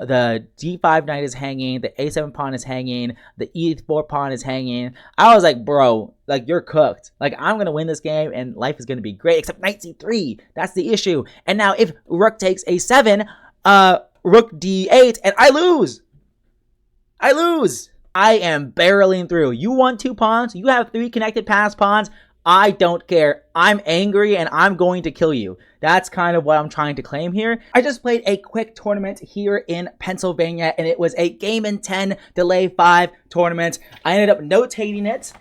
the d5 knight is hanging, the a7 pawn is hanging, the e4 pawn is hanging. I was like, bro, like, you're cooked. Like, I'm gonna win this game and life is gonna be great, except knight c3. That's the issue. And now if rook takes a7, rook d8, and I lose. I am barreling through. You won 2 pawns. You have 3 connected pass pawns. I don't care. I'm angry and I'm going to kill you. That's kind of what I'm trying to claim here. I just played a quick tournament here in Pennsylvania, and it was a game in 10, delay 5 tournament. I ended up notating it,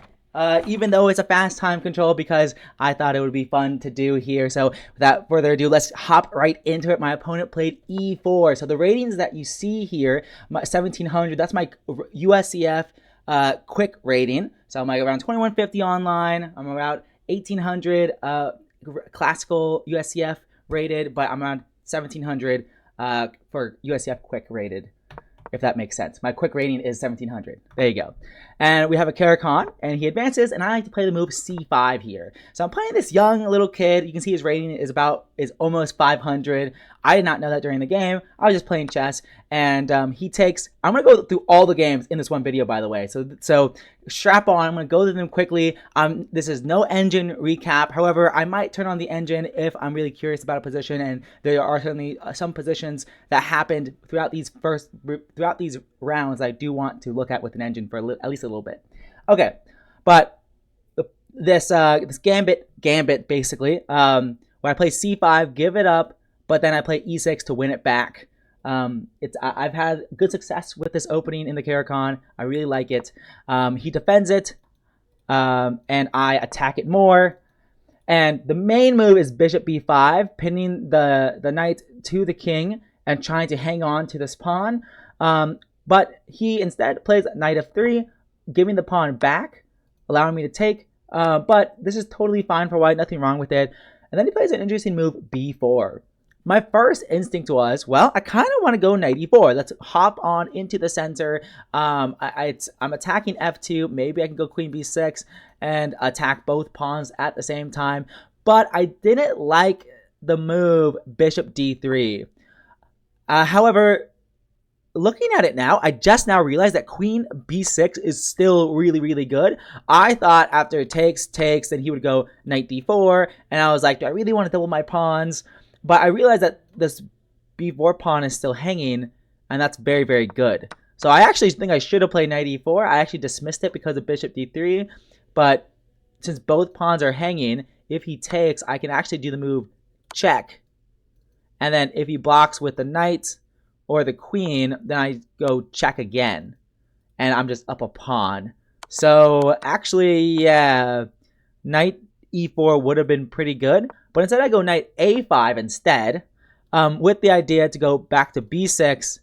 even though it's a fast time control, because I thought it would be fun to do here. So without further ado, let's hop right into it. My opponent played e4. So the ratings that you see here, 1700, that's my USCF quick rating. So I'm like around 2150 online. I'm around 1800 classical USCF rated, but I'm around 1700 for USCF quick rated, if that makes sense. My quick rating is 1700. There you go. And we have a Karakhan, and he advances, and I like to play the move c5 here. So I'm playing this young little kid. You can see his rating is almost 500. I did not know that during the game. I was just playing chess, and he takes. I'm gonna go through all the games in this one video, by the way. So strap on. I'm gonna go through them quickly. This is no engine recap. However, I might turn on the engine if I'm really curious about a position, and there are certainly some positions that happened throughout these rounds I do want to look at with an engine for at least a little bit. Okay, but this gambit basically, where I play c5, give it up, but then I play e6 to win it back. I've had good success with this opening in the Karakhan. I really like it. He defends it, and I attack it more. And the main move is bishop b5, pinning the knight to the king and trying to hang on to this pawn. But he instead plays knight f3, giving the pawn back, allowing me to take. But this is totally fine for white, nothing wrong with it. And then he plays an interesting move, b4. My first instinct was, well, I kind of want to go knight e4. Let's hop on into the center. I'm attacking f2. Maybe I can go queen b6 and attack both pawns at the same time. But I didn't like the move bishop d3. However, looking at it now, I just now realized that queen b6 is still really, really good. I thought after it takes, that he would go knight d4. And I was like, do I really want to double my pawns? But I realized that this b4 pawn is still hanging, and that's very, very good. So I actually think I should have played knight e4. I actually dismissed it because of bishop d3. But since both pawns are hanging, if he takes, I can actually do the move check. And then if he blocks with the knight or the queen, then I go check again. And I'm just up a pawn. So actually, yeah, knight e4 would have been pretty good. But instead I go knight a5 instead, with the idea to go back to b6,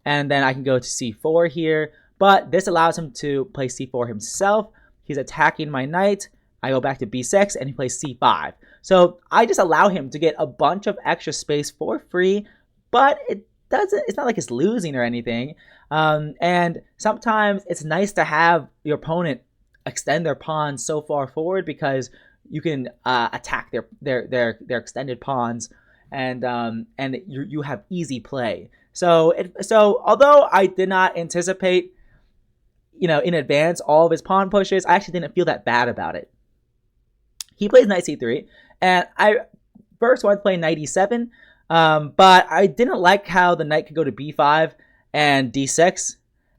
and then I can go to c4 here. But this allows him to play c4 himself. He's attacking my knight. I go back to b6, and he plays c5. So I just allow him to get a bunch of extra space for free, but it's not like it's losing or anything. And sometimes it's nice to have your opponent extend their pawns so far forward, because you can attack their extended pawns, and you have easy play. So although I did not anticipate, in advance all of his pawn pushes, I actually didn't feel that bad about it. He plays knight c3, and I first wanted to play knight e7, but I didn't like how the knight could go to b5 and d6,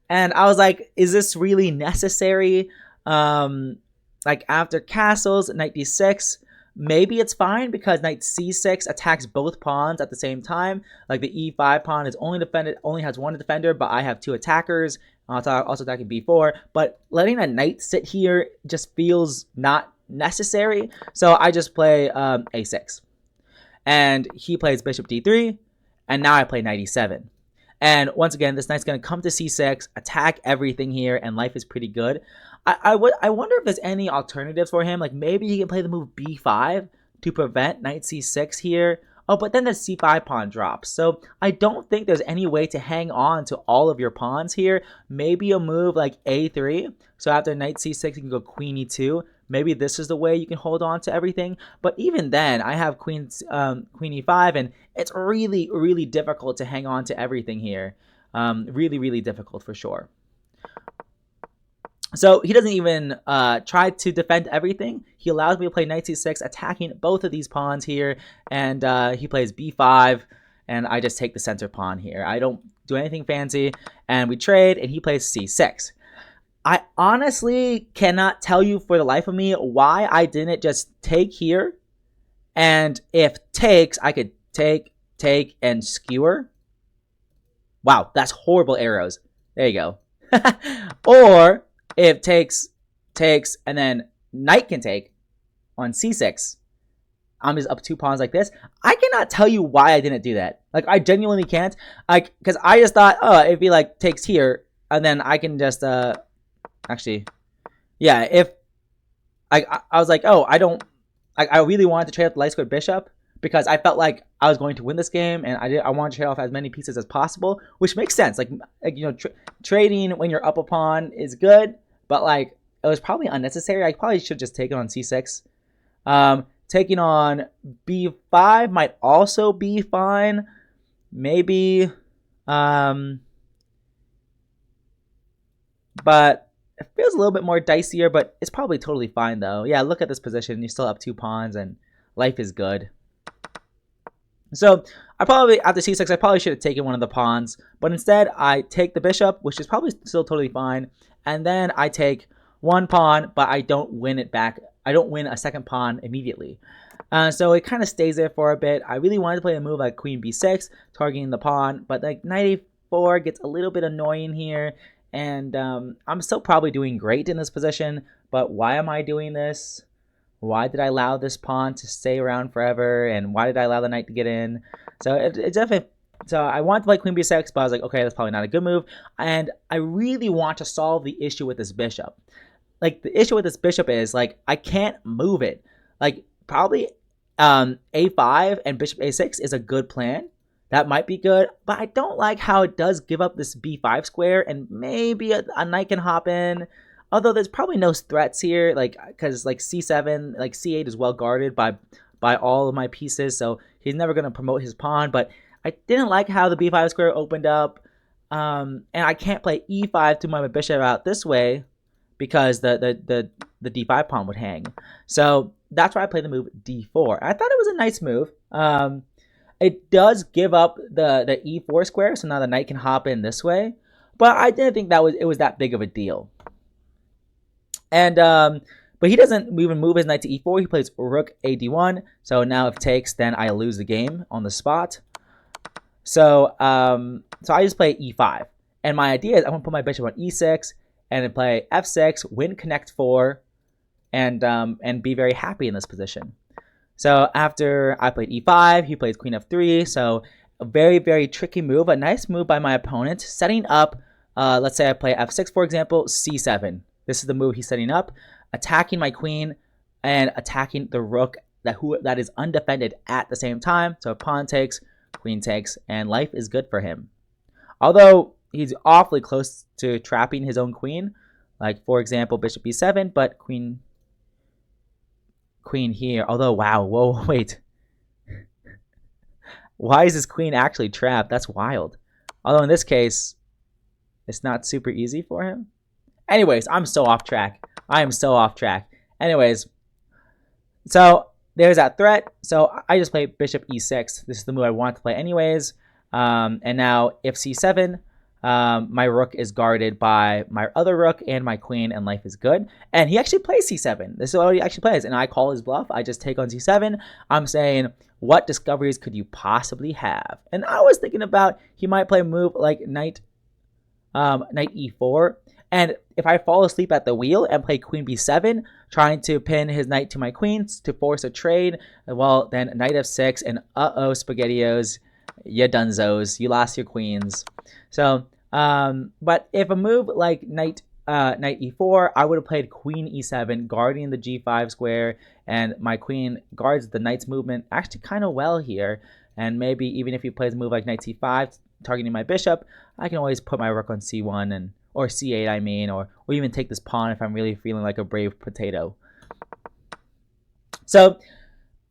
and I was like, is this really necessary? Like after castles, knight d6, maybe it's fine because knight c6 attacks both pawns at the same time. Like the e5 pawn is only has one defender, but I have 2 attackers. Also attacking b4. But letting a knight sit here just feels not necessary. So I just play a6. And he plays bishop d3. And now I play knight e7. And once again, this knight's going to come to c6, attack everything here, and life is pretty good. I wonder if there's any alternatives for him. Like maybe he can play the move b5 to prevent knight c6 here. Oh, but then the c5 pawn drops. So I don't think there's any way to hang on to all of your pawns here. Maybe a move like a3. So after knight c6, you can go queen e2. Maybe this is the way you can hold on to everything. But even then, I have queen e5, and it's really, really difficult to hang on to everything here. Really, really difficult for sure. So he doesn't even try to defend everything. He allows me to play knight c6, attacking both of these pawns here, and he plays b5, and I just take the center pawn here. I don't do anything fancy, and we trade, and he plays c6. I honestly cannot tell you for the life of me why I didn't just take here, and if takes, I could take, and skewer. Wow, that's horrible arrows. There you go. Or if takes, and then knight can take on c6. I'm just up 2 pawns like this. I cannot tell you why I didn't do that. Like, I genuinely can't. Like, because I just thought, oh, it'd be like takes here, and then I can just actually, yeah. If I was like, oh, I really wanted to trade off the light squared bishop because I felt like I was going to win this game, and I wanted to trade off as many pieces as possible, which makes sense. Like you know, trading when you're up a pawn is good, but like it was probably unnecessary. I probably should just take it on c6. Taking on b5 might also be fine. Maybe, but it feels a little bit more dicier, but it's probably totally fine though. Yeah, look at this position. You're still up 2 pawns, and life is good. So I probably, after c6, I probably should have taken one of the pawns, but instead I take the bishop, which is probably still totally fine, and then I take 1 pawn, but I don't win it back. I don't win a second pawn immediately. So it kind of stays there for a bit. I really wanted to play a move like queen b6, targeting the pawn, but like knight a4 gets a little bit annoying here, and I'm still probably doing great in this position, but why am I doing this? Why did I allow this pawn to stay around forever? And why did I allow the knight to get in? So it definitely. So I wanted to play queen b6, but I was like, okay, that's probably not a good move. And I really want to solve the issue with this bishop. Like the issue with this bishop is like I can't move it. Like probably a5 and bishop a6 is a good plan. That might be good, but I don't like how it does give up this b5 square, and maybe a knight can hop in. Although there's probably no threats here, like because like c7, like c8 is well guarded by all of my pieces, so he's never going to promote his pawn. But I didn't like how the b5 square opened up, and I can't play e5 to move my bishop out this way because the d5 pawn would hang. So that's why I played the move d4. I thought it was a nice move. It does give up the e4 square, so now the knight can hop in this way. But I didn't think it was that big of a deal. And but he doesn't even move his knight to e4. He plays rook a d1. So now if takes, then I lose the game on the spot. So so I just play e5. And my idea is I'm gonna put my bishop on e6 and then play f6, win connect 4, and be very happy in this position. So after I played e5, he plays queen f3. So a very, very tricky move, a nice move by my opponent, setting up, let's say I play f6, for example, c7. This is the move he's setting up, attacking my queen and attacking the rook that is undefended at the same time. So pawn takes, queen takes, and life is good for him. Although he's awfully close to trapping his own queen, like for example, bishop b7, but queen here. Although, wow, whoa, wait. Why is his queen actually trapped? That's wild. Although in this case, it's not super easy for him. Anyways, I'm so off track. I am so off track. Anyways, so there's that threat. So I just play bishop e6. This is the move I want to play anyways. And now if c7, my rook is guarded by my other rook and my queen, and life is good. And he actually plays c7. This is what he actually plays. And I call his bluff. I just take on c7. I'm saying, what discoveries could you possibly have? And I was thinking about he might play a move like knight e4. And if I fall asleep at the wheel and play queen b7, trying to pin his knight to my queens to force a trade, well, then knight f6, and uh-oh, SpaghettiOs, you dunzos, you lost your queens. So, but if a move like knight e4, I would have played queen e7, guarding the g5 square, and my queen guards the knight's movement actually kind of well here. And maybe even if he plays a move like knight c5, targeting my bishop, I can always put my rook on c1 or c8, I mean, or even take this pawn if I'm really feeling like a brave potato. So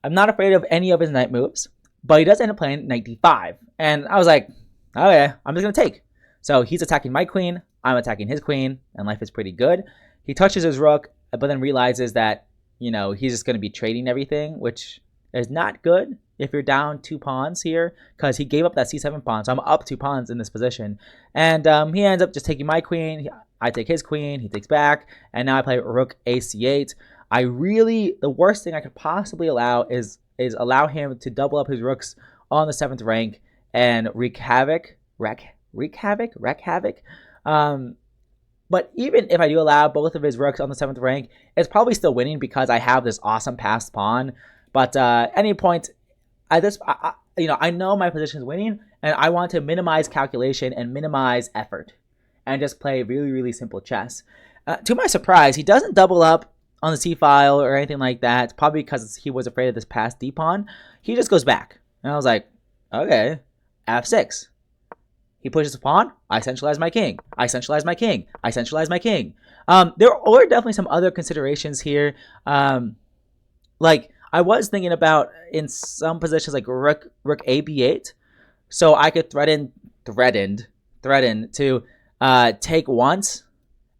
I'm not afraid of any of his knight moves, but he does end up playing knight d5. And I was like, okay, I'm just going to take. So he's attacking my queen, I'm attacking his queen, and life is pretty good. He touches his rook, but then realizes that, he's just going to be trading everything, which is not good if you're down 2 pawns here, because he gave up that c7 pawn, so I'm up 2 pawns in this position. And he ends up just taking my queen, I take his queen, he takes back, and now I play rook ac8. The worst thing I could possibly allow is allow him to double up his rooks on the 7th rank and wreak havoc. But even if I do allow both of his rooks on the 7th rank, it's probably still winning because I have this awesome passed pawn. But at any point, I know my position is winning, and I want to minimize calculation and minimize effort, and just play really, really simple chess. To my surprise, he doesn't double up on the c file or anything like that, probably because he was afraid of this passed d pawn. He just goes back, and I was like, okay, f6. He pushes a pawn, I centralize my king. I centralize my king. I centralize my king. There are definitely some other considerations here. Like, I was thinking about in some positions like rook a b8. So I could threaten to take once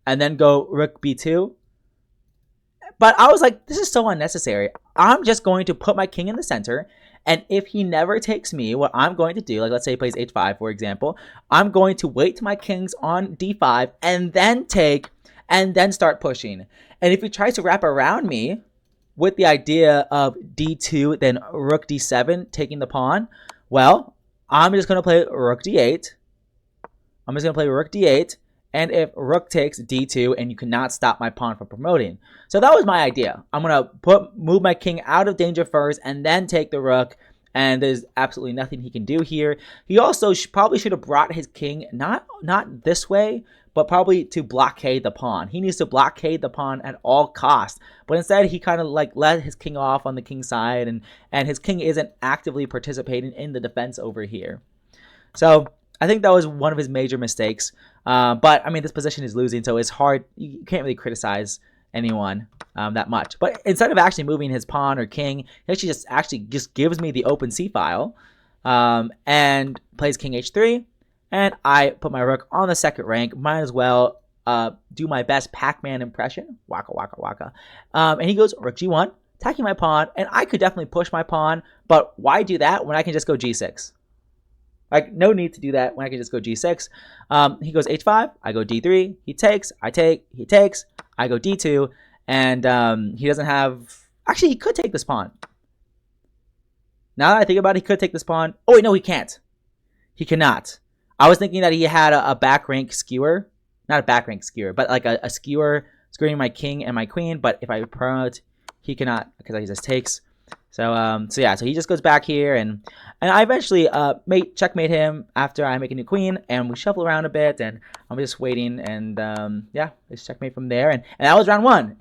and then go rook b2. But I was like, this is so unnecessary. I'm just going to put my king in the center. And if he never takes me, what I'm going to do, like let's say he plays h5, for example, I'm going to wait till my king's on d5 and then take and then start pushing. And if he tries to wrap around me with the idea of d2, then rook d7, taking the pawn, well, I'm just going to play rook d8. And if rook takes d2, and you cannot stop my pawn from promoting. So that was my idea. I'm going to move my king out of danger first and then take the rook. And there's absolutely nothing he can do here. He also probably should have brought his king, not this way, but probably to blockade the pawn. He needs to blockade the pawn at all costs. But instead, he kind of like let his king off on the king side. And his king isn't actively participating in the defense over here. So I think that was one of his major mistakes. But I mean, this position is losing, so it's hard. You can't really criticize anyone that much. But instead of actually moving his pawn or king, he actually just gives me the open c file and plays king h3. And I put my rook on the 2nd rank. Might as well do my best Pac-Man impression. Waka waka waka. And he goes rook g1, attacking my pawn. And I could definitely push my pawn, but why do that when I can just go g6? Like, no need to do that when I can just go g6. He goes h5, I go d3, he takes, I take, he takes, I go d2, and he doesn't have... Actually, he could take this pawn. Now that I think about it, he could take this pawn. Oh, wait, no, he can't. He cannot. I was thinking that he had a back rank skewer. Not a back rank skewer, but like a skewer skewering my king and my queen. But if I promote, he cannot because he just takes. So he just goes back here, and I eventually checkmate him after I make a new queen, and we shuffle around a bit, and I'm just waiting, and it's checkmate from there, and that was round 1,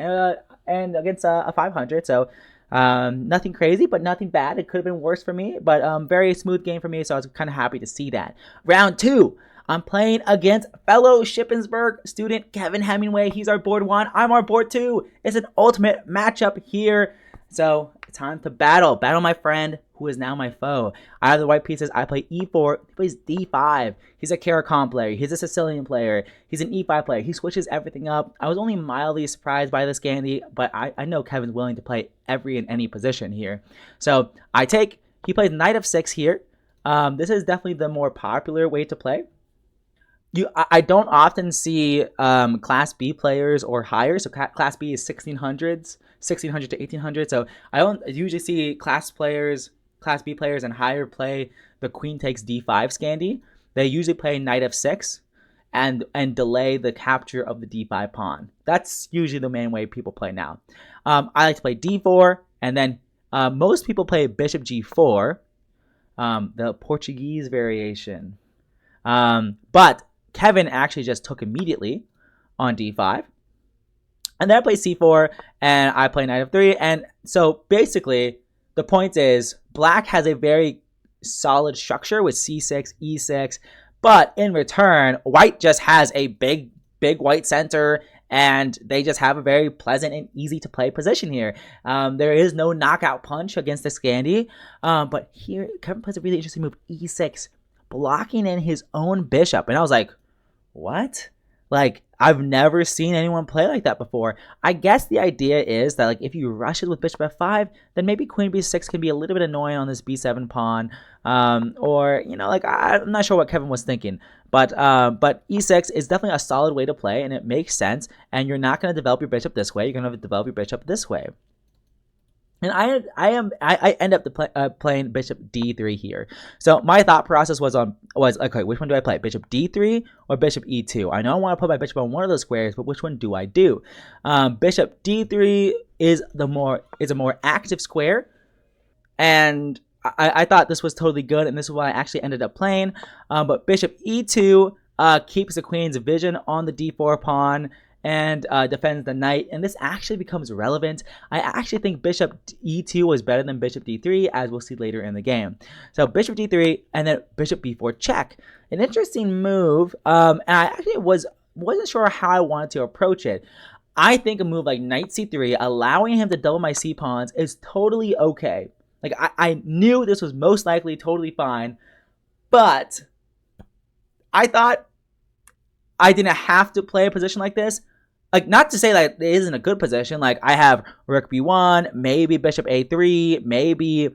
and against a 500, so nothing crazy, but nothing bad. It could have been worse for me, but very smooth game for me, so I was kind of happy to see that. Round 2. I'm playing against fellow Shippensburg student Kevin Hemingway. He's our board 1. I'm our board 2. It's an ultimate matchup here. So it's time to battle my friend who is now my foe. I have the white pieces. I play e4. He plays d5. He's a Caricom player. He's a Sicilian player. He's an e5 player. He switches everything up. I was only mildly surprised by this Gandhi, but I know Kevin's willing to play every and any position here. So I take. He plays knight of 6 here. This is definitely the more popular way to play. I don't often see Class B players or higher. So Class B is 1600 to 1800. So I don't usually see Class B players and higher play the queen takes d5 Scandi. They usually play knight of 6 and delay the capture of the d5 pawn. That's usually the main way people play now. I like to play d4, and then most people play bishop g4, the Portuguese variation. But Kevin actually just took immediately on d5. And then I play c4, and I play knight of 3. And so basically, the point is, black has a very solid structure with c6, e6. But in return, white just has a big white center, and they just have a very pleasant and easy to play position here. There is no knockout punch against the Scandi. But here, Kevin plays a really interesting move, e6, blocking in his own bishop. And I was like, what? Like, I've never seen anyone play like that before. I guess the idea is that, like, if you rush it with bishop f5, then maybe queen b6 can be a little bit annoying on this b7 pawn. Or, like, I'm not sure what Kevin was thinking. But e6 is definitely a solid way to play, and it makes sense. And you're not going to develop your bishop this way. You're going to develop your bishop this way. And I end up playing bishop d3 here. So my thought process was okay, which one do I play? Bishop d3 or bishop e2? I know I want to put my bishop on one of those squares, but which one do I do? Bishop d3 is a more active square, and I thought this was totally good, and this is what I actually ended up playing. But bishop e2 keeps the queen's vision on the d4 pawn and defends the knight, and this actually becomes relevant. I actually think bishop e2 was better than bishop d3, as we'll see later in the game. So bishop d3 and then bishop b4 check. An interesting move, and I actually wasn't sure how I wanted to approach it. I think a move like knight c3, allowing him to double my c pawns, is totally okay. Like, I knew this was most likely totally fine, but I thought I didn't have to play a position like this. Like, not to say that it isn't a good position. Like, I have rook b1, maybe bishop a3, maybe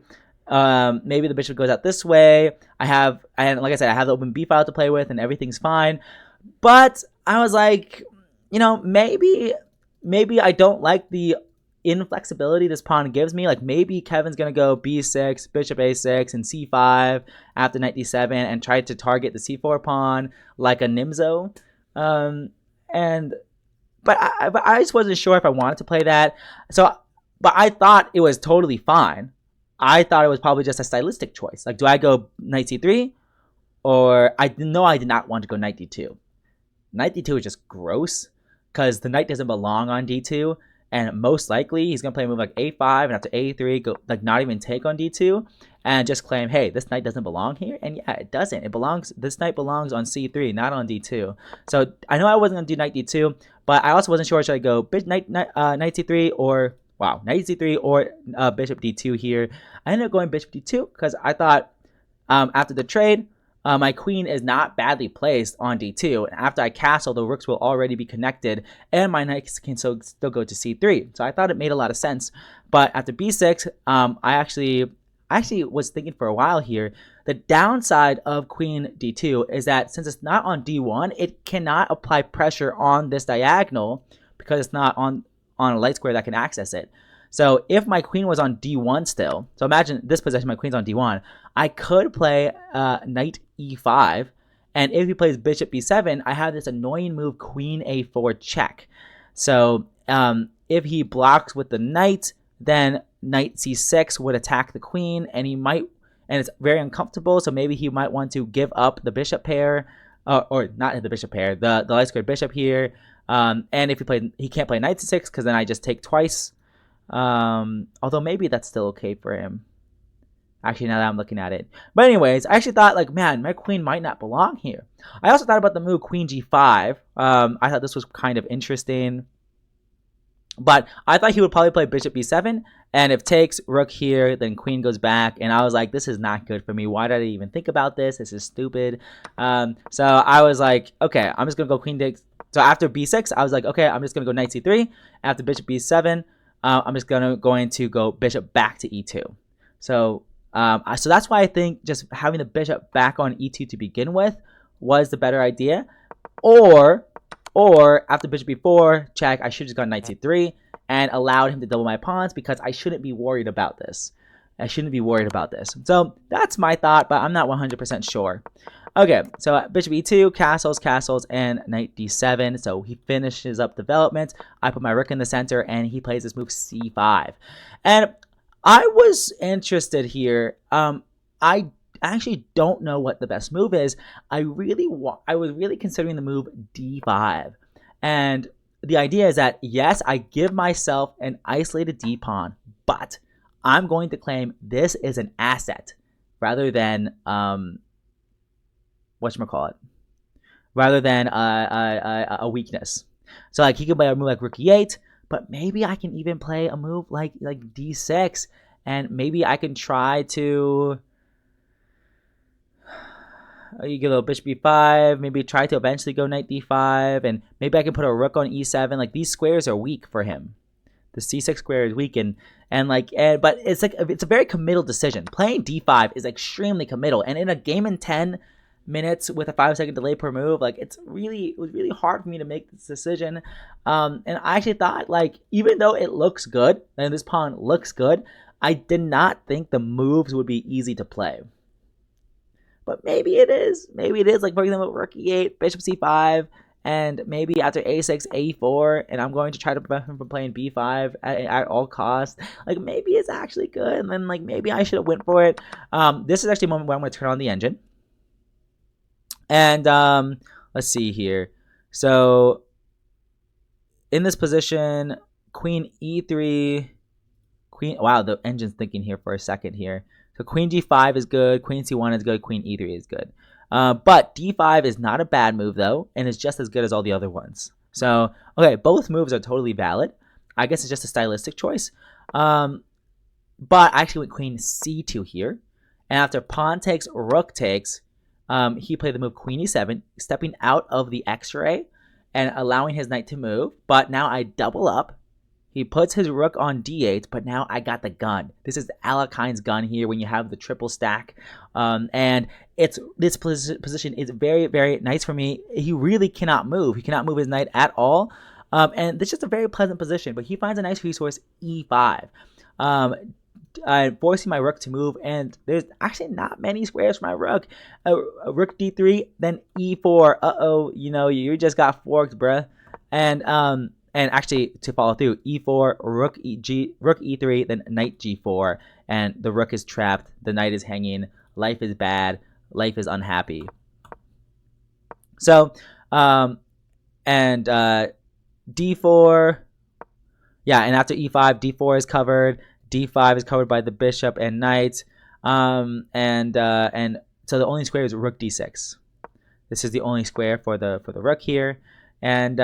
the bishop goes out this way. And like I said, I have the open b file to play with, and everything's fine. But I was like, maybe I don't like the inflexibility this pawn gives me. Like, maybe Kevin's gonna go b6, bishop a6, and c5 after knight d7 and try to target the c4 pawn like a Nimzo. But I just wasn't sure if I wanted to play that. But I thought it was totally fine. I thought it was probably just a stylistic choice. Like, do I go knight c3? Or I did not want to go knight d2. Knight d2 is just gross because the knight doesn't belong on d2. And most likely, he's going to play a move like a5 and after a3, go, like, not even take on d2 and just claim, hey, this knight doesn't belong here. And yeah, it doesn't. This knight belongs on c3, not on d2. So I know I wasn't going to do knight d2, but I also wasn't sure should I go knight c3 or, knight c3 or bishop d2 here. I ended up going bishop d2 because I thought after the trade, my queen is not badly placed on d2, and after I castle, the rooks will already be connected, and my knight can still go to c3. So I thought it made a lot of sense. But after b6, I actually was thinking for a while here. The downside of queen d2 is that since it's not on d1, it cannot apply pressure on this diagonal because it's not on a light square that can access it. So if my queen was on d1 still, so imagine this position, my queen's on d1, I could play knight e5, and if he plays bishop b7, I have this annoying move queen a4 check. So if he blocks with the knight, then knight c6 would attack the queen, and it's very uncomfortable, so maybe he might want to give up the bishop pair, or not the bishop pair, the light squared bishop here, and if he can't play knight c6, because then I just take twice. Although maybe that's still okay for him. Actually, now that I'm looking at it. But anyways, I actually thought, like, man, my queen might not belong here. I also thought about the move queen g5. I thought this was kind of interesting. But I thought he would probably play bishop b7. And if takes rook here, then queen goes back. And I was like, this is not good for me. Why did I even think about this? This is stupid. So I was like, okay, I'm just going to go queen takes. So after b6, I was like, okay, I'm just going to go knight c3. After bishop b7, I'm just going to go bishop back to e2. So that's why I think just having the bishop back on e2 to begin with was the better idea. Or after bishop b4 check, I should have just gone knight c3 and allowed him to double my pawns because I shouldn't be worried about this. So that's my thought, but I'm not 100% sure. Okay, so bishop e2, castles, and knight d7. So he finishes up development. I put my rook in the center, and he plays this move c5. And I was interested here. I actually don't know what the best move is. I was really considering the move d5. And the idea is that, yes, I give myself an isolated d pawn, but I'm going to claim this is an asset rather than rather than a weakness. So like he could play a move like rook e8, but maybe I can even play a move like d6, and maybe I can try to You get a little bishop b5, maybe try to eventually go knight d5, and maybe I can put a rook on e7. Like, these squares are weak for him. The c6 square is weak, but it's like it's a very committal decision. Playing d5 is extremely committal, and in a game in 10 minutes with a 5-second delay per move, like it was really hard for me to make this decision. And I actually thought, like, even though it looks good and this pawn looks good, I did not think the moves would be easy to play. But maybe it is. Maybe it is. Like, for example, rook e8, bishop c5, and maybe after a6, a4, and I'm going to try to prevent him from playing b5 at all costs. Like, maybe it's actually good, and then, like, maybe I should have went for it. This is actually a moment where I'm going to turn on the engine. And let's see here. So, in this position, queen e3, wow, the engine's thinking here for a second here. So queen g5 is good, queen c1 is good, queen e3 is good. But d5 is not a bad move, though, and is just as good as all the other ones. So, okay, both moves are totally valid. I guess it's just a stylistic choice. But I actually went queen c2 here. And after pawn takes, rook takes, he played the move queen e7, stepping out of the x-ray and allowing his knight to move. But now I double up. He puts his rook on d8, but now I got the gun. This is Alekhine's gun here when you have the triple stack. And this position is very, very nice for me. He really cannot move. He cannot move his knight at all. And this is just a very pleasant position, but he finds a nice resource, e5. Forcing my rook to move, and there's actually not many squares for my rook. Rook d3, then e4. Uh-oh, you just got forked, bruh. And actually, to follow through, e4, rook e3, then knight g4, and the rook is trapped, the knight is hanging, life is bad, life is unhappy. So, d4, yeah, and after e5, d4 is covered, d5 is covered by the bishop and knight, and so the only square is rook d6. This is the only square for the rook here, and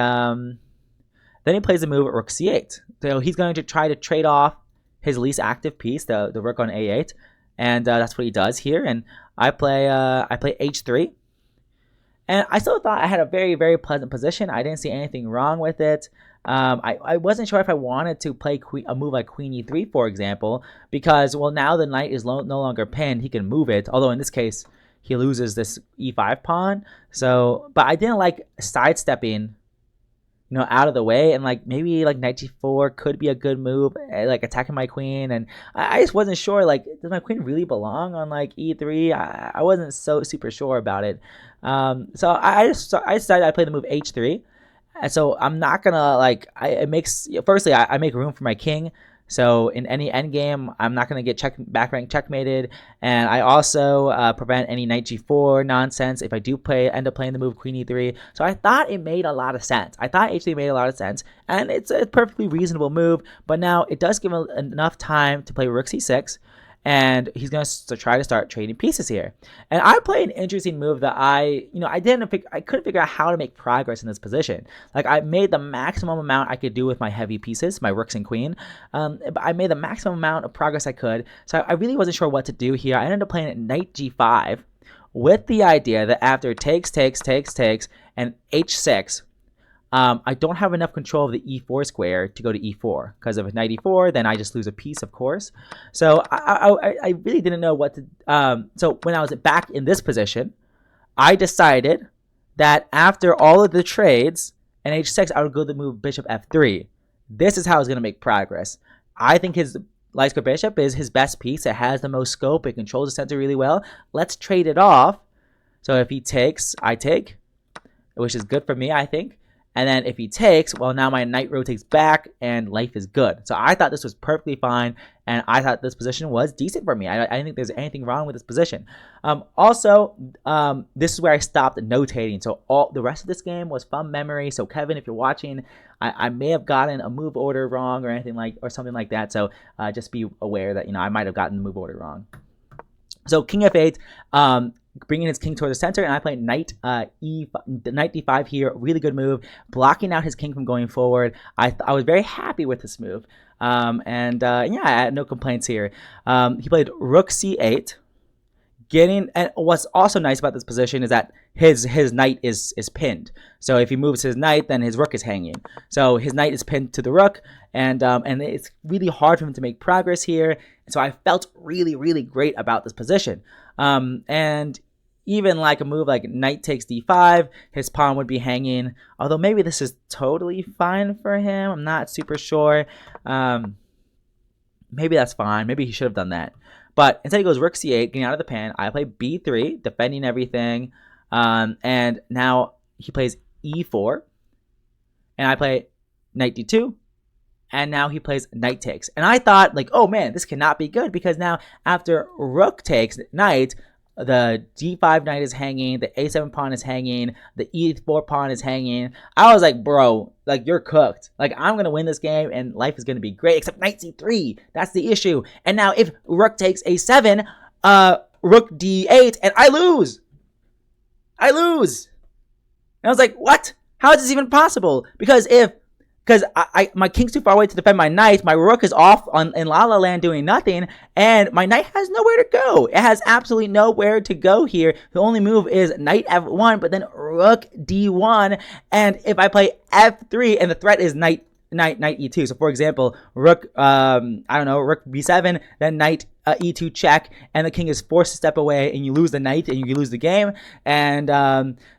then he plays the move rook c8. So he's going to try to trade off his least active piece, the rook on a8, and that's what he does here. And I play h3, and I still thought I had a very, very pleasant position. I didn't see anything wrong with it. I wasn't sure if I wanted to play a move like queen e3, for example, because, well, now the knight is no longer pinned. He can move it, although in this case he loses this e5 pawn. So, but I didn't like sidestepping, out of the way, and like maybe like knight g4 could be a good move, like attacking my queen. And I just wasn't sure, like, does my queen really belong on like e3? I wasn't so super sure about it. So I decided I'd play the move h3. And so I'm not gonna firstly I make room for my king. So in any endgame, I'm not going to get back rank checkmated, and I also prevent any knight g4 nonsense if I do end up playing the move queen e3. So I thought it made a lot of sense. I thought h3 made a lot of sense, and it's a perfectly reasonable move. But now it does give him enough time to play rook c6, and he's going to try to start trading pieces here. And I play an interesting move that I couldn't figure out how to make progress in this position. Like, I made the maximum amount I could do with my heavy pieces, my rooks and queen. But I made the maximum amount of progress I could. So I really wasn't sure what to do here. I ended up playing knight g5 with the idea that after takes, and h6, I don't have enough control of the e4 square to go to e4, because if knight e4, then I just lose a piece, of course. So I really didn't know what to. So when I was back in this position, I decided that after all of the trades and h6, I would go to move bishop f3. This is how I was going to make progress. I think his light square bishop is his best piece. It has the most scope. It controls the center really well. Let's trade it off. So if he takes, I take, which is good for me, I think. And then if he takes, well, now my knight rotates back and life is good. So I thought this was perfectly fine, and I thought this position was decent for me. I didn't think there's anything wrong with this position. Also, this is where I stopped notating. So all the rest of this game was from memory. So Kevin, if you're watching, I may have gotten a move order wrong or something like that. So just be aware that I might have gotten the move order wrong. So king f8. Bringing his king toward the center, and I play knight d5 here. Really good move, blocking out his king from going forward. I was very happy with this move, yeah, I had no complaints here. He played rook c8, getting, and what's also nice about this position is that his knight is pinned. So if he moves his knight, then his rook is hanging. So his knight is pinned to the rook, and it's really hard for him to make progress here. So I felt really, really great about this position. And even like a move like knight takes d5, his pawn would be hanging. Although maybe this is totally fine for him. I'm not super sure. Maybe that's fine. Maybe he should have done that. But instead he goes rook c8, getting out of the pan. I play b3, defending everything. And now he plays e4. And I play knight d2. And now he plays knight takes. And I thought, like, oh man, this cannot be good. Because now after rook takes knight, the d5 knight is hanging, the a7 pawn is hanging, the e4 pawn is hanging. I was like, bro, like, you're cooked. Like, I'm going to win this game and life is going to be great, except knight c3. That's the issue. And now if rook takes a7, rook d8, and I lose. And I was like, what? How is this even possible? Because my king's too far away to defend my knight. My rook is off in La La Land doing nothing, and my knight has nowhere to go. It has absolutely nowhere to go here. The only move is knight f1, but then rook d1, and if I play f3, and the threat is knight e2. So for example, rook rook b7, then knight e2 check, and the king is forced to step away, and you lose the knight, and you lose the game. And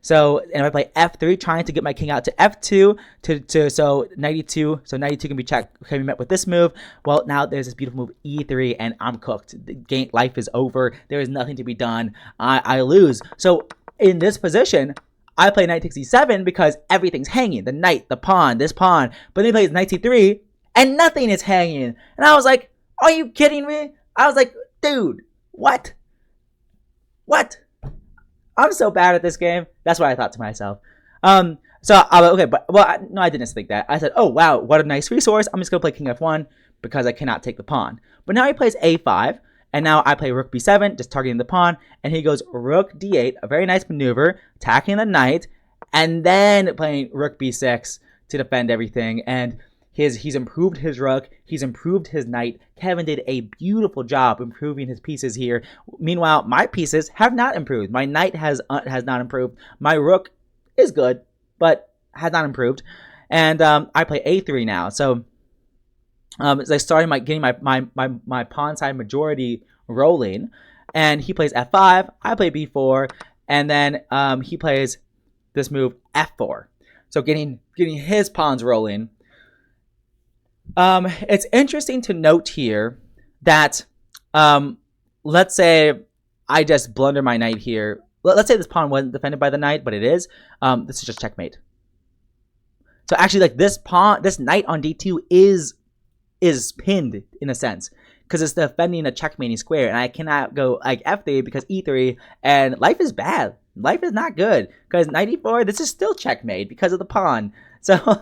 so if I play f3, trying to get my king out to f2, so knight e2, so knight e2 can be met with this move. Well, now there's this beautiful move e3, and I'm cooked. The game life is over. There is nothing to be done. I lose. So in this position, I play knight takes e7 because everything's hanging. The knight, the pawn, this pawn. But then he plays knight c3 and nothing is hanging. And I was like, are you kidding me? I was like, dude, what? I'm so bad at this game. That's what I thought to myself. No, I didn't think that. I said, oh, wow, what a nice resource. I'm just going to play king f1 because I cannot take the pawn. But now he plays a5. And now I play rook b7, just targeting the pawn, and he goes rook d8, a very nice maneuver, attacking the knight, and then playing rook b6 to defend everything. And he's improved his rook, he's improved his knight. Kevin did a beautiful job improving his pieces here. Meanwhile, my pieces have not improved. My knight has not improved. My rook is good, but has not improved. And I play a3 now. So it's like starting getting my pawn side majority rolling, and he plays f5, I play b4, and then he plays this move f4. So getting his pawns rolling. It's interesting to note here that let's say I just blunder my knight here. Let's say this pawn wasn't defended by the knight, but it is. This is just checkmate. So actually, like, this knight on d2 is pinned in a sense because it's defending a checkmating square, and I cannot go like f3 because e3, and life is bad. Life is not good because knight e4. This is still checkmate because of the pawn. So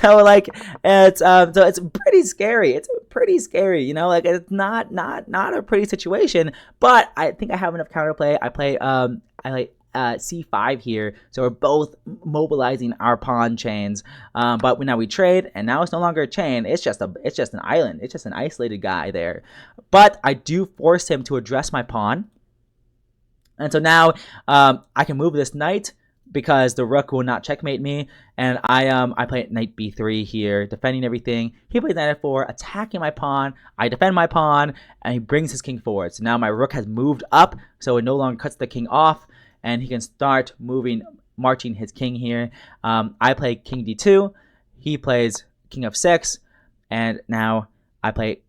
like it's pretty scary. It's pretty scary, you know. Like, it's not a pretty situation. But I think I have enough counterplay. I play c5 here, so we're both mobilizing our pawn chains. But now we trade, and now it's no longer a chain. It's just an island. It's just an isolated guy there. But I do force him to address my pawn, and so now I can move this knight because the rook will not checkmate me. And I play knight b3 here, defending everything. He plays knight f4, attacking my pawn. I defend my pawn, and he brings his king forward. So now my rook has moved up, so it no longer cuts the king off, and he can start marching his king here. I play king d2. He plays king f6, and now I play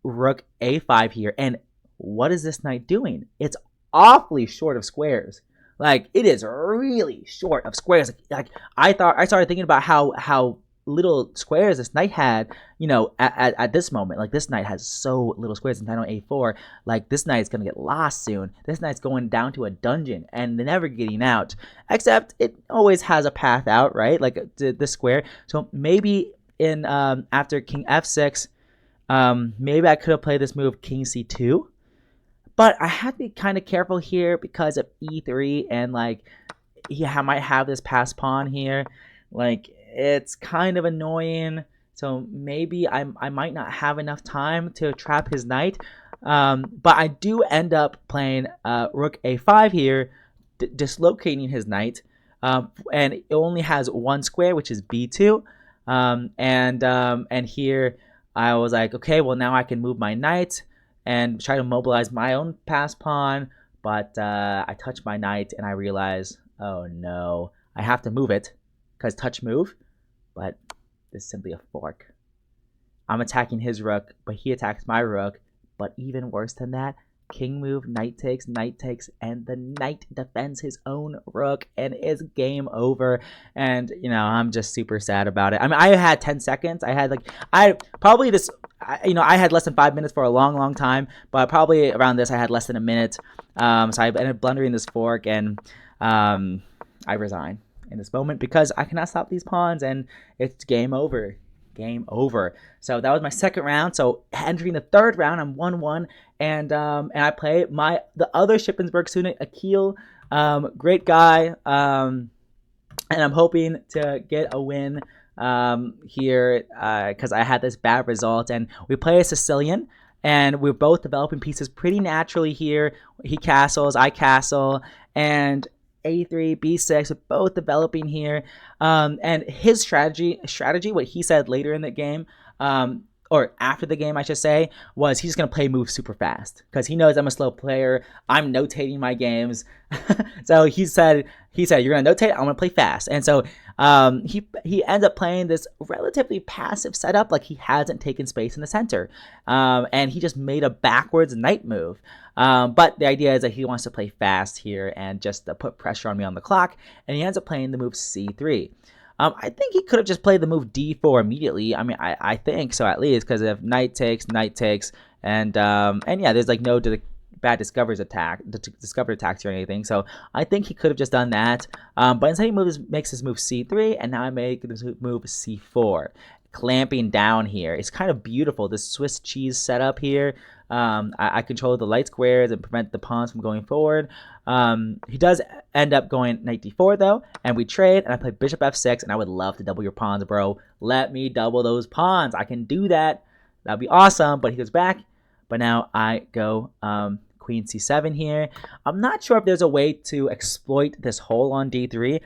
rook a5 here. And what is this knight doing? It's awfully short of squares. Like, it is really short of squares. Like I started thinking about how little squares this knight had, you know, at this moment. Like, this knight has so little squares in knight on a4. Like, this knight is going to get lost soon. This knight's going down to a dungeon and never getting out. Except it always has a path out, right? Like, this square. So maybe in after king f6, maybe I could have played this move king c2. But I have to be kind of careful here because of e3, and like he might have this passed pawn here. Like, it's kind of annoying. So maybe I might not have enough time to trap his knight. But I do end up playing rook a5 here, dislocating his knight. And it only has one square, which is b2. And here I was like, okay, well now I can move my knight and try to mobilize my own pass pawn. But I touch my knight and I realize, oh no, I have to move it because touch move. But this is simply a fork. I'm attacking his rook, but he attacks my rook. But even worse than that, king move, knight takes, and the knight defends his own rook, and it's game over. And, you know, I'm just super sad about it. I mean, I had 10 seconds. I had I had less than 5 minutes for a long, long time, but probably around this, I had less than a minute. So I ended up blundering this fork, and I resign in this moment because I cannot stop these pawns, and it's game over. Game over. So that was my second round. So entering the third round, I'm 1-1, and I play the other Shippensburg student, Akil. Great guy. And I'm hoping to get a win here because I had this bad result. And we play a Sicilian, and we're both developing pieces pretty naturally here. He castles, I castle, and a3, b6, we're both developing here. And his strategy, what he said later in the game, or after the game, I should say, was he's going to play moves super fast because he knows I'm a slow player. I'm notating my games. So he said, you're going to notate, I'm going to play fast. And so he ends up playing this relatively passive setup, like he hasn't taken space in the center. And he just made a backwards knight move. But the idea is that he wants to play fast here and just put pressure on me on the clock. And he ends up playing the move c3. I think he could have just played the move d4 immediately. I mean, I think so, at least, because if knight takes, and yeah, there's like no bad discovered attacks or anything. So I think he could have just done that. But instead he makes his move c3, and now I make this move c4. Clamping down here. It's kind of beautiful, this Swiss cheese setup here. I control the light squares and prevent the pawns from going forward. He does end up going knight d4 though, and we trade, and I play bishop f6, and I would love to double your pawns, bro. Let me double those pawns. I can do that. That'd be awesome. But he goes back. But now I go queen c7 here. I'm not sure if there's a way to exploit this hole on d3.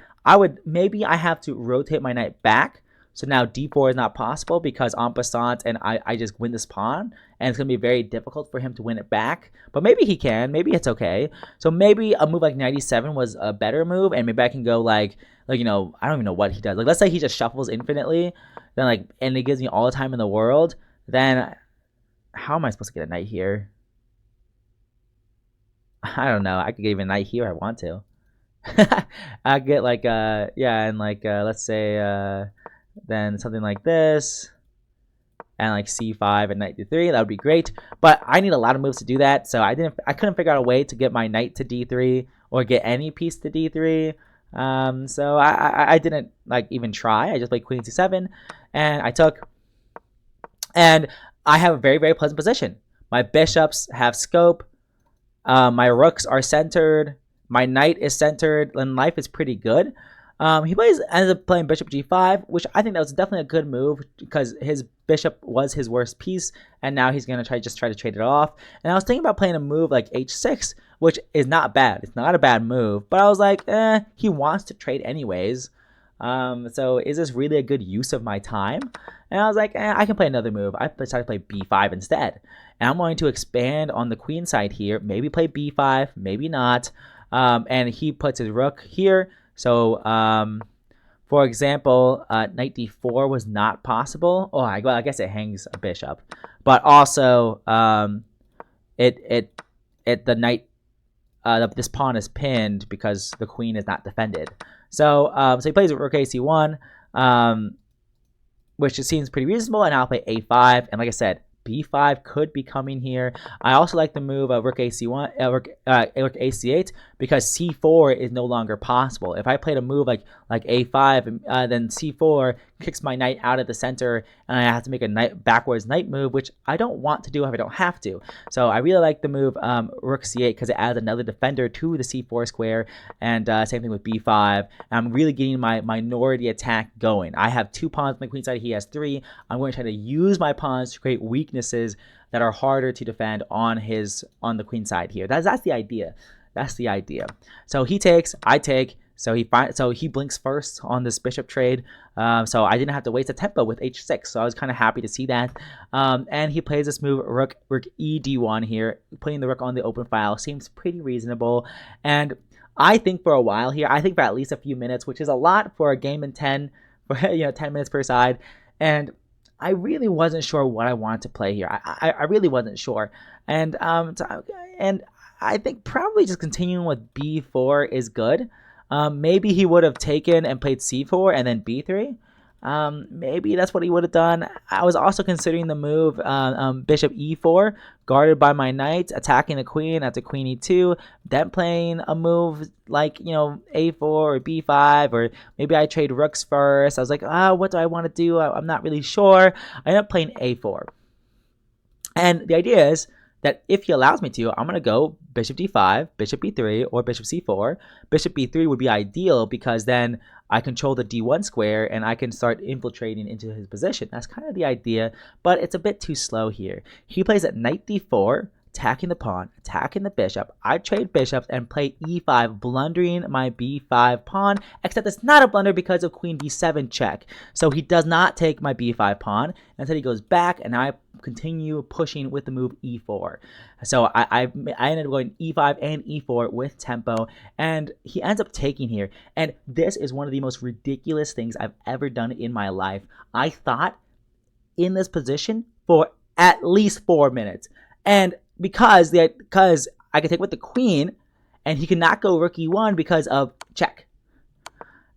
Maybe I have to rotate my knight back. So now d4 is not possible because en passant, and I just win this pawn, and it's going to be very difficult for him to win it back. But maybe he can. Maybe it's okay. So maybe a move like knight e7 was a better move, and maybe I can go like you know, I don't even know what he does. Like, let's say he just shuffles infinitely, then and it gives me all the time in the world. Then how am I supposed to get a knight here? I don't know. I could get even a knight here if I want to. I get let's say then something like this, and like c5 and knight d3. That would be great, but I need a lot of moves to do that, so I couldn't figure out a way to get my knight to d3 or get any piece to d3. So I didn't even try. I just played queen c7, and I took, and I have a very, very pleasant position. My bishops have scope, my rooks are centered, my knight is centered, and life is pretty good. He ends up playing bishop g5, which I think that was definitely a good move because his bishop was his worst piece, and now he's going to try to trade it off. And I was thinking about playing a move like h6, which is not bad. It's not a bad move, but I was like, he wants to trade anyways. So is this really a good use of my time? And I was like, I can play another move. I decided to play b5 instead. And I'm going to expand on the queen side here. Maybe play b5, maybe not. And he puts his rook here. So, for example, knight d4 was not possible. Oh, I guess it hangs a bishop, but also the knight, this pawn is pinned because the queen is not defended. So, so he plays rook a c1, which just seems pretty reasonable, and I'll play a5. And like I said, b5 could be coming here. I also like the move of rook ac1, rook ac8, because c4 is no longer possible. If I played a move like a5, then c4 kicks my knight out of the center, and I have to make a backwards knight move, which I don't want to do if I don't have to. So I really like the move rook c8 because it adds another defender to the c4 square, and same thing with b5. And I'm really getting my minority attack going. I have 2 pawns on the queen side. He has 3. I'm going to try to use my pawns to create weakness weaknesses that are harder to defend on the queen side here. That's the idea. That's the idea. So he takes, I take. So he blinks first on this bishop trade. So I didn't have to waste a tempo with h6. So I was kind of happy to see that. And he plays this move, rook e d1 here, putting the rook on the open file. Seems pretty reasonable. And I think for a while here, I think for at least a few minutes, which is a lot for a game in 10, for 10 minutes per side. And I really wasn't sure what I wanted to play here. I really wasn't sure. And I think probably just continuing with b4 is good. Maybe he would have taken and played c4 and then b3. Maybe that's what he would have done. I was also considering the move bishop e4, guarded by my knight, attacking the queen after queen e2, then playing a move like, a4 or b5, or maybe I trade rooks first. I was like, what do I want to do? I'm not really sure. I ended up playing a4. And the idea is that if he allows me to, I'm going to go bishop d5, bishop b3, or bishop c4. Bishop b3 would be ideal because then I control the d1 square and I can start infiltrating into his position. That's kind of the idea, but it's a bit too slow here. He plays at knight d4, attacking the pawn, attacking the bishop. I trade bishops and play e5, blundering my b5 pawn, except it's not a blunder because of queen d7 check. So he does not take my b5 pawn, instead he goes back, and I continue pushing with the move e4. So I ended up going e5 and e4 with tempo, and he ends up taking here. And this is one of the most ridiculous things I've ever done in my life. I thought in this position for at least 4 minutes. And because I could take with the queen, and he cannot go rook e1 because of check.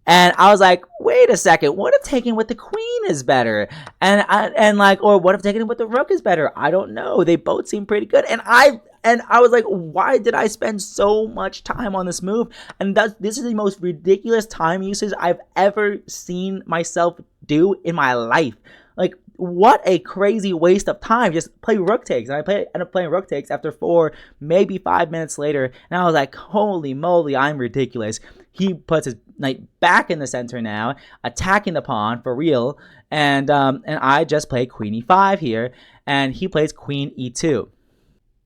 And I was like, wait a second, what if taking with the queen is better? Or what if taking with the rook is better? I don't know. They both seem pretty good. And I was like, why did I spend so much time on this move? And this is the most ridiculous time usage I've ever seen myself do in my life. Like, what a crazy waste of time. Just play rook takes. And I end up playing rook takes after 4, maybe 5 minutes later. And I was like, holy moly, I'm ridiculous. He puts his knight back in the center now, attacking the pawn for real. And I just play queen e5 here. And he plays queen e2.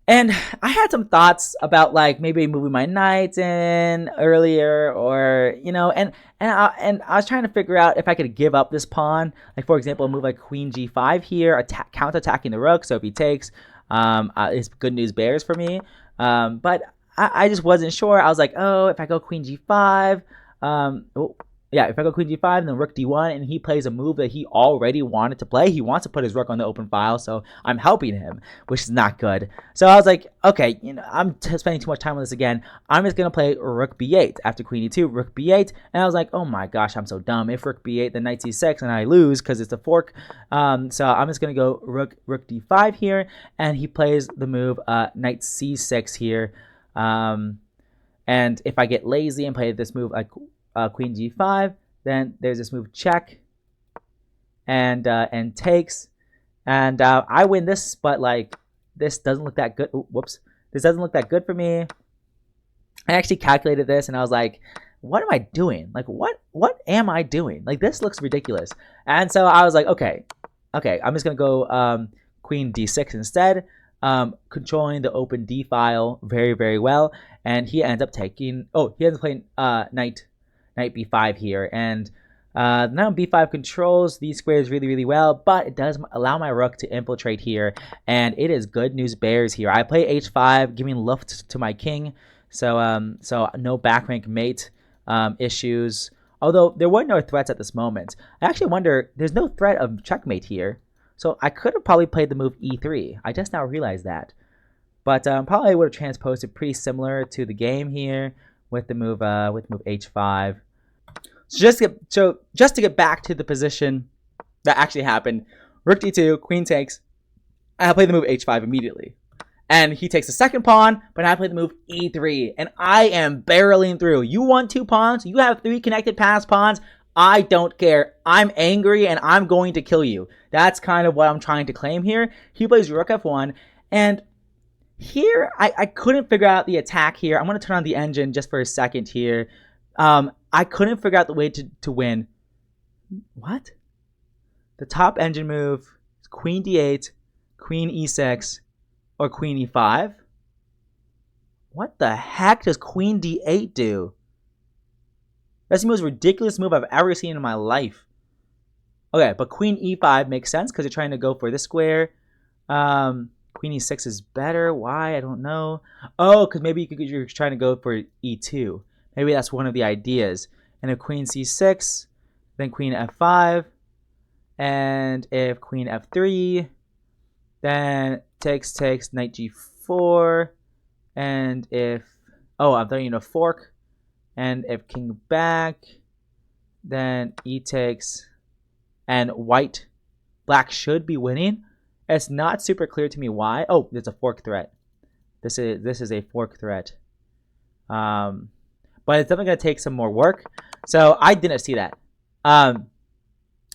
And I had some thoughts about like maybe moving my knight in earlier, or and I was trying to figure out if I could give up this pawn. Like, for example, move like queen g5 here, counterattacking the rook. So if he takes, it's good news bears for me. But I just wasn't sure. I was like, oh, if I go queen g5, if I go queen g5 and then rook d1, and he plays a move that he already wanted to play. He wants to put his rook on the open file, so I'm helping him, which is not good. So I was like, okay, I'm spending too much time on this again. I'm just going to play rook b8 after queen e2, rook b8, and I was like, oh my gosh, I'm so dumb. If rook b8, then knight c6, and I lose because it's a fork. So I'm just going to go rook d5 here, and he plays the move knight c6 here. And if I get lazy and play this move like queen g5, then there's this move check, and takes, and I win this, but like this doesn't look that good. Ooh, whoops, this doesn't look that good for me. I actually calculated this, and I was like, what am I doing? Like, what am I doing? Like, this looks ridiculous. And so I was like, okay, I'm just gonna go queen d6 instead, controlling the open d file very, very well. And he ends up taking, he ends up playing knight b5 here, and now b5 controls these squares really, really well, but it does allow my rook to infiltrate here, and it is good news bears here. I play h5, giving luft to my king, so no back rank mate issues, although there were no threats at this moment. I actually wonder, there's no threat of checkmate here, so I could have probably played the move e3. I just now realized that, but probably would have transposed it pretty similar to the game here with the move h5. So just to get back to the position that actually happened, rook d2, queen takes, I play the move h5 immediately. And he takes the second pawn, but I play the move e3. And I am barreling through. You want 2 pawns? You have 3 connected pass pawns? I don't care. I'm angry, and I'm going to kill you. That's kind of what I'm trying to claim here. He plays rook f1, and here I couldn't figure out the attack here. I'm going to turn on the engine just for a second here. I couldn't figure out the way to win. What? The top engine move is queen d8, queen e6, or queen e5. What the heck does queen d8 do? That's the most ridiculous move I've ever seen in my life. Okay, but queen e5 makes sense because you're trying to go for this square. Queen e6 is better. Why? I don't know. Oh, because maybe you're trying to go for e2. Maybe that's one of the ideas. And if queen c6, then queen f5. And if queen f3, then takes, knight g4. And if, oh, I'm throwing in a fork. And if king back, then e takes, and black should be winning. It's not super clear to me why. Oh, there's a fork threat. This is a fork threat. But it's definitely gonna take some more work. So I didn't see that.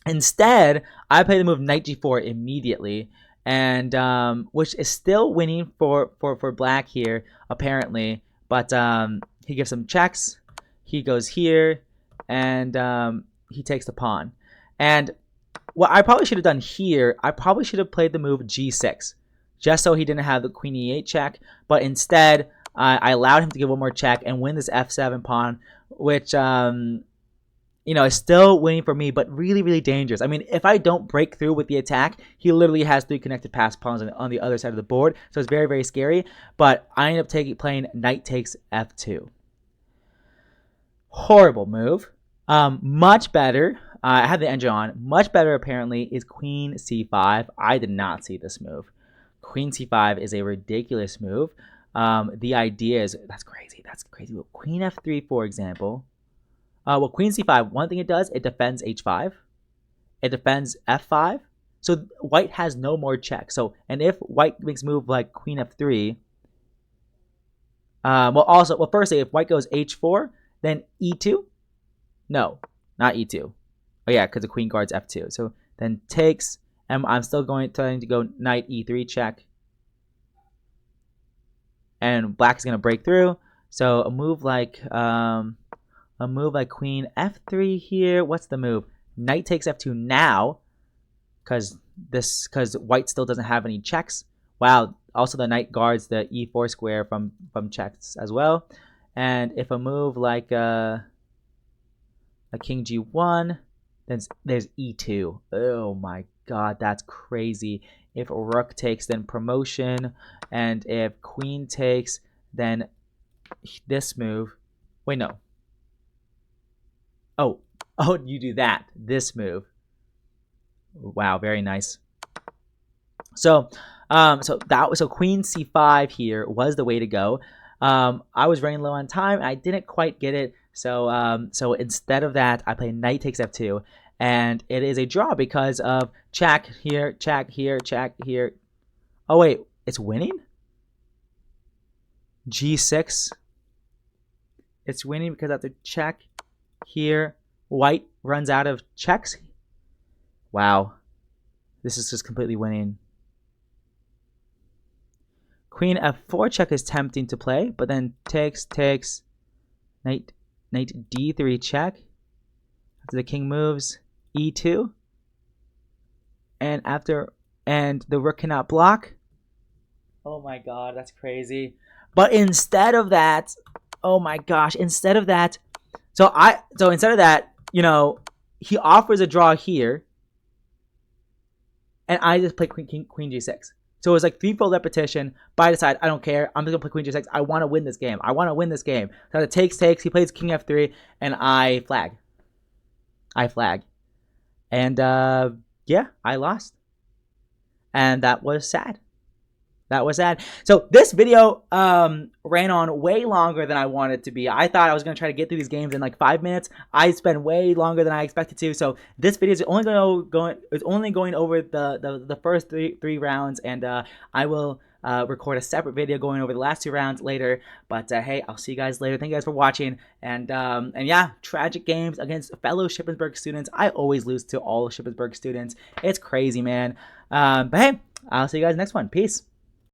Instead, I played the move knight g4 immediately, and which is still winning for black here apparently. But he gives some checks. He goes here, and he takes the pawn. And what I probably should have done here, I probably should have played the move g6, just so he didn't have the queen e8 check. But instead, I allowed him to give one more check and win this f7 pawn, which is still winning for me, but really, really dangerous. I mean, if I don't break through with the attack, he literally has 3 connected passed pawns on the other side of the board, so it's very, very scary. But I end up playing knight takes f2. Horrible move. Much better. I had the engine on. Much better, apparently, is queen c5. I did not see this move. Queen c5 is a ridiculous move. The idea is, that's crazy. That's crazy. Queen f3, for example. Well, queen c5, one thing it does, it defends h5. It defends f5. So white has no more checks. So, and if white makes a move like queen f3, firstly, if white goes h4, then e2? No, not e2. Oh yeah, because the queen guards f2. So then takes, and I'm still trying to go knight e3 check. And black is gonna break through. So a move like queen f3 here. What's the move? Knight takes f2 now, because white still doesn't have any checks. Wow. Also, the knight guards the e4 square from checks as well. And if a move like a king g1, then there's e2. Oh my god, that's crazy. If rook takes, then promotion. And if queen takes, then this move. Wait, no. Oh, you do that. This move. Wow, very nice. So queen c5 here was the way to go. I was running low on time. I didn't quite get it. So instead of that, I played knight takes f2, and it is a draw because of check here, check here, check here. Oh wait, it's winning? g6. It's winning because after check here, white runs out of checks. Wow. This is just completely winning. Queen f4 check is tempting to play, but then takes, knight d3 check. After the king moves, e2. And the rook cannot block. Oh my god, that's crazy. But instead of that, oh my gosh, instead of that, he offers a draw here, and I just play queen g6. So it was like threefold repetition, but I decide I don't care. I'm just gonna play queen g6. I want to win this game. So it takes. He plays king f3, and I flag. And yeah, I lost, and that was sad. So this video ran on way longer than I wanted to be. I thought I was going to try to get through these games in like 5 minutes. I spent way longer than I expected to. So this video is only going over the first three rounds, and I will record a separate video going over the last 2 rounds later. But hey, I'll see you guys later. Thank you guys for watching. And yeah, tragic games against fellow Shippensburg students. I always lose to all Shippensburg students. It's crazy, man. But hey, I'll see you guys next one. Peace.